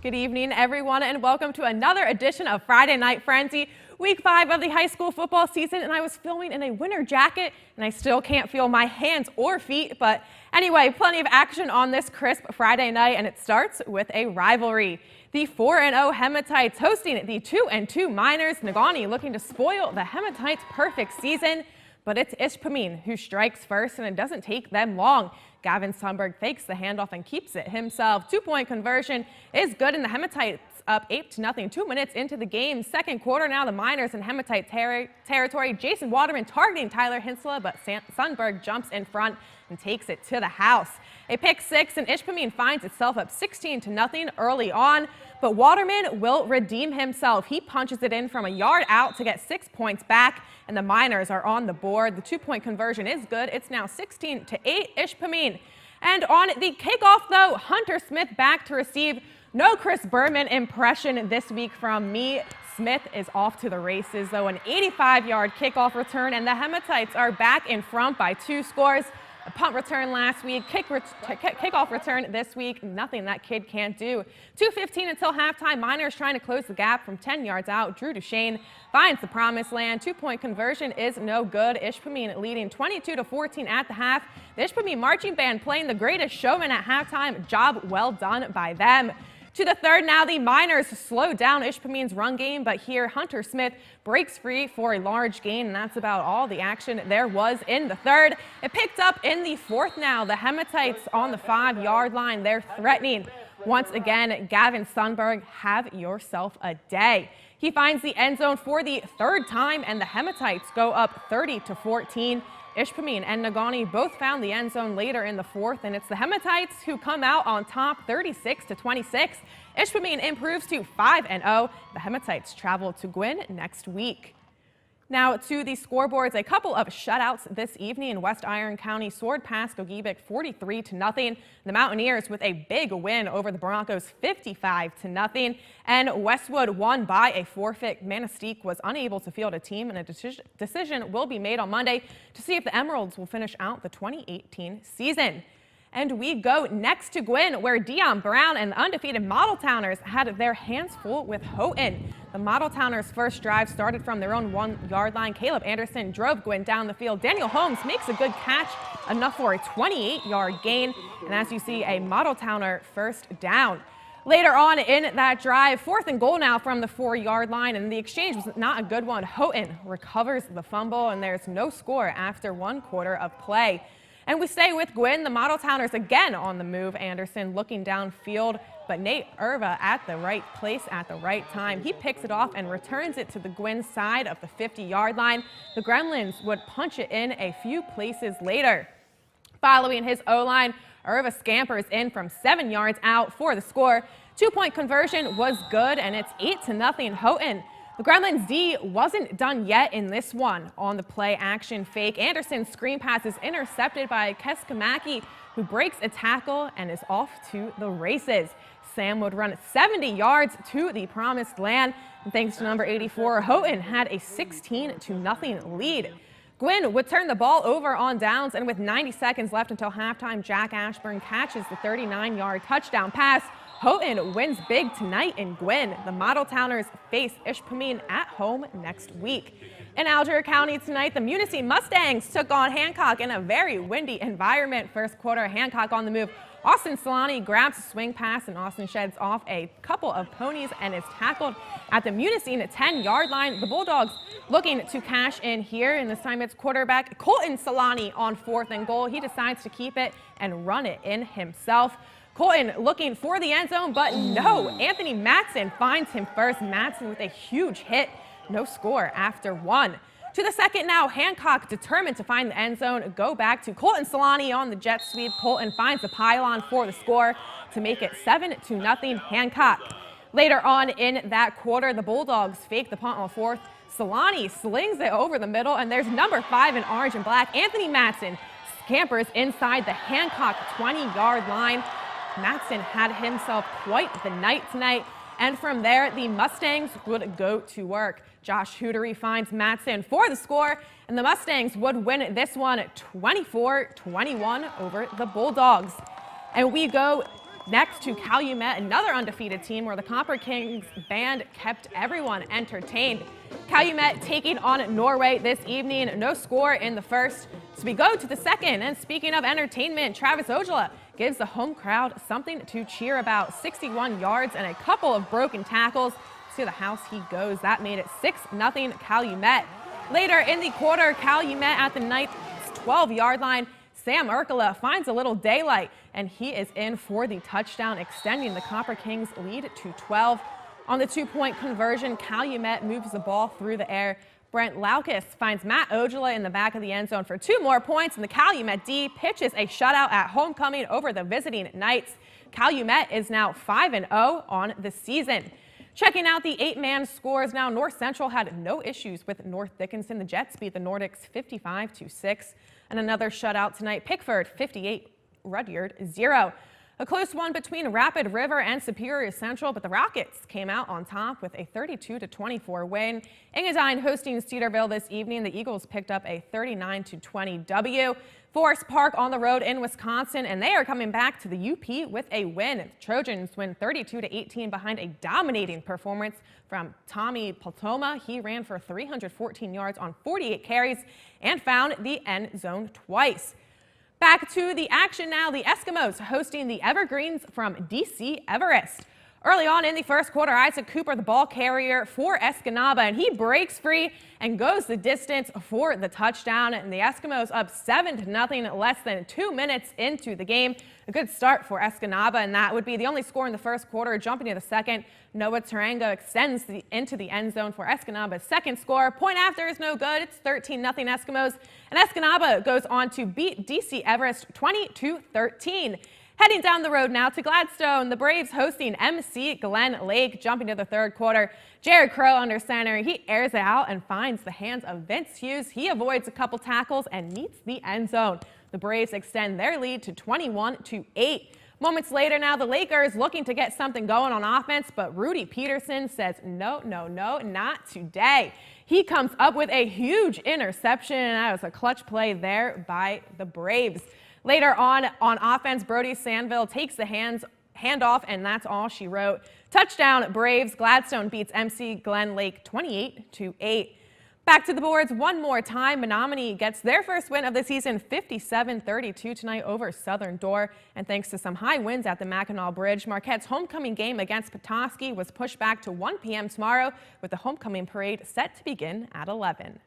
Good evening, everyone, and welcome to another edition of Friday Night Frenzy, week 5 of the high school football season. And I was filming in a winter jacket, and I still can't feel my hands or feet. But anyway, plenty of action on this crisp Friday night, and it starts with a rivalry. The 4-0 Hematites hosting the 2-2 Miners. Negaunee looking to spoil the Hematites' perfect season. But it's Ishpeming who strikes first, and it doesn't take them long. Gavin Sundberg fakes the handoff and keeps it himself. 2-point conversion is good, and the Hematites up 8-0 2 minutes into the game. Second quarter now, the Miners in Hematite territory. Jason Waterman targeting Tyler Hinsela, but Sundberg jumps in front and takes it to the house. A pick six, and Ishpeming finds itself up 16-0 early on, but Waterman will redeem himself. He punches it in from a yard out to get 6 points back, and the Miners are on the board. The 2-point conversion is good. It's now 16-8 Ishpeming. And on the kickoff, though, Hunter Smith back to receive. No Chris Berman impression this week from me. Smith is off to the races, though. An 85-yard kickoff return, and the Hematites are back in front by 2 scores. A punt return last week, kickoff return this week, nothing that kid can't do. 2:15 until halftime. Miners trying to close the gap from 10 yards out. Drew Duchesne finds the promised land. 2-point conversion is no good. Ishpeming leading 22-14 at the half. The Ishpeming marching band playing the greatest showman at halftime. Job well done by them. To the third now, the Miners slow down Ishpeming's run game, but here Hunter Smith breaks free for a large gain, and that's about all the action there was in the third. It picked up in the fourth now. The Hematites on the 5-yard line. They're threatening. Once again, Gavin Sundberg, have yourself a day. He finds the end zone for the third time, and the Hematites go up 30-14. Ishpeming and Negaunee both found the end zone later in the fourth, and it's the Hematites who come out on top 36-26. Ishpeming improves to 5-0. The Hematites travel to Gwinn next week. Now to the scoreboards, a couple of shutouts this evening. West Iron County soared past Gogebic 43-0. The Mountaineers with a big win over the Broncos 55-0. And Westwood won by a forfeit. Manistee was unable to field a team, and a decision will be made on Monday to see if the Emeralds will finish out the 2018 season. And we go next to Gwinn, where Dion Brown and the undefeated Model Towners had their hands full with Houghton. The Model Towners' first drive started from their own 1-yard line. Caleb Anderson drove Gwinn down the field. Daniel Holmes makes a good catch, enough for a 28-yard gain. And as you see, a Model Towner first down. Later on in that drive, 4th and goal now from the 4-yard line, and the exchange was not a good one. Houghton recovers the fumble, and there's no score after 1 quarter of play. And we stay with Gwinn. The Model Towners again on the move. Anderson looking downfield, but Nate Irva at the right place at the right time. He picks it off and returns it to the Gwinn side of the 50-yard line. The Gremlins would punch it in a few places later. Following his O-line, Irva scampers in from 7 yards out for the score. 2-point conversion was good, and it's 8-0 Houghton. The Gremlins D wasn't done yet in this one. On the play action fake, Anderson's screen pass is intercepted by Keskamaki, who breaks a tackle and is off to the races. Sam would run 70 yards to the promised land. And thanks to number 84, Houghton had a 16-0 lead. Gwinn would turn the ball over on downs, and with 90 seconds left until halftime, Jack Ashburn catches the 39-yard touchdown pass. Houghton wins big tonight in Gwinn. The Model Towners face Ishpeming at home next week. In Alger County tonight, the Munising Mustangs took on Hancock in a very windy environment. First quarter, Hancock on the move. Austin Solani grabs a swing pass, and Austin sheds off a couple of ponies and is tackled at the Munising 10-yard line. The Bulldogs looking to cash in here, and this time it's quarterback Colton Solani on 4th and goal. He decides to keep it and run it in himself. Colton looking for the end zone, but no. Anthony Matson finds him first. Matson with a huge hit. No score after 1. To the second now, Hancock determined to find the end zone. Go back to Colton Solani on the jet sweep. Colton finds the pylon for the score to make it 7-0 Hancock. Later on in that quarter, the Bulldogs fake the punt on 4th. Solani slings it over the middle, and there's number 5 in orange and black. Anthony Matson scampers inside the Hancock 20-yard line. Matson had himself quite the night tonight. And from there, the Mustangs would go to work. Josh Hootery finds Matson for the score, and the Mustangs would win this one 24-21 over the Bulldogs. And we go Next to Calumet, another undefeated team where the Copper Kings band kept everyone entertained. Calumet taking on Norway this evening. No score in the first. So we go to the second. And speaking of entertainment, Travis Ojala gives the home crowd something to cheer about. 61 yards and a couple of broken tackles. To the house he goes. That made it 6-0 Calumet. Later in the quarter, Calumet at the Knights' 12-yard line. Sam Urkala finds a little daylight, and he is in for the touchdown, extending the Copper Kings lead to 12. On the two-point conversion, Calumet moves the ball through the air. Brent Laukus finds Matt Ojala in the back of the end zone for 2 more points, and the Calumet D pitches a shutout at homecoming over the visiting Knights. Calumet is now 5-0 on the season. Checking out the 8-man scores now, North Central had no issues with North Dickinson. The Jets beat the Nordics 55-6. And another shutout tonight, Pickford 58, Rudyard 0. A close one between Rapid River and Superior Central, but the Rockets came out on top with a 32-24 win. Engadine hosting Cedarville this evening. The Eagles picked up a 39-20 W. Forest Park on the road in Wisconsin, and they are coming back to the UP with a win. The Trojans win 32-18 behind a dominating performance from Tommy Paltoma. He ran for 314 yards on 48 carries and found the end zone twice. Back to the action now. The Eskimos hosting the Evergreens from DC Everest. Early on in the first quarter, Isaac Cooper, the ball carrier for Escanaba, and he breaks free and goes the distance for the touchdown. And the Eskimos up 7-0 less than 2 minutes into the game. A good start for Escanaba, and that would be the only score in the first quarter. Jumping to the second, Noah Tarango extends into the end zone for Escanaba's second score. Point after is no good. It's 13-0 Eskimos, and Escanaba goes on to beat DC Everest 20-13. Heading down the road now to Gladstone, the Braves hosting MC Glen Lake. Jumping to the third quarter, Jared Crow under center. He airs it out and finds the hands of Vince Hughes. He avoids a couple tackles and meets the end zone. The Braves extend their lead to 21-8. Moments later now, the Lakers looking to get something going on offense, but Rudy Peterson says no, not today. He comes up with a huge interception, and that was a clutch play there by the Braves. Later on offense, Brody Sandville takes the handoff, and that's all she wrote. Touchdown, Braves. Gladstone beats MC Glen Lake 28-8. Back to the boards one more time. Menominee gets their first win of the season, 57-32 tonight over Southern Door. And thanks to some high winds at the Mackinac Bridge, Marquette's homecoming game against Petoskey was pushed back to 1 p.m. tomorrow, with the homecoming parade set to begin at 11.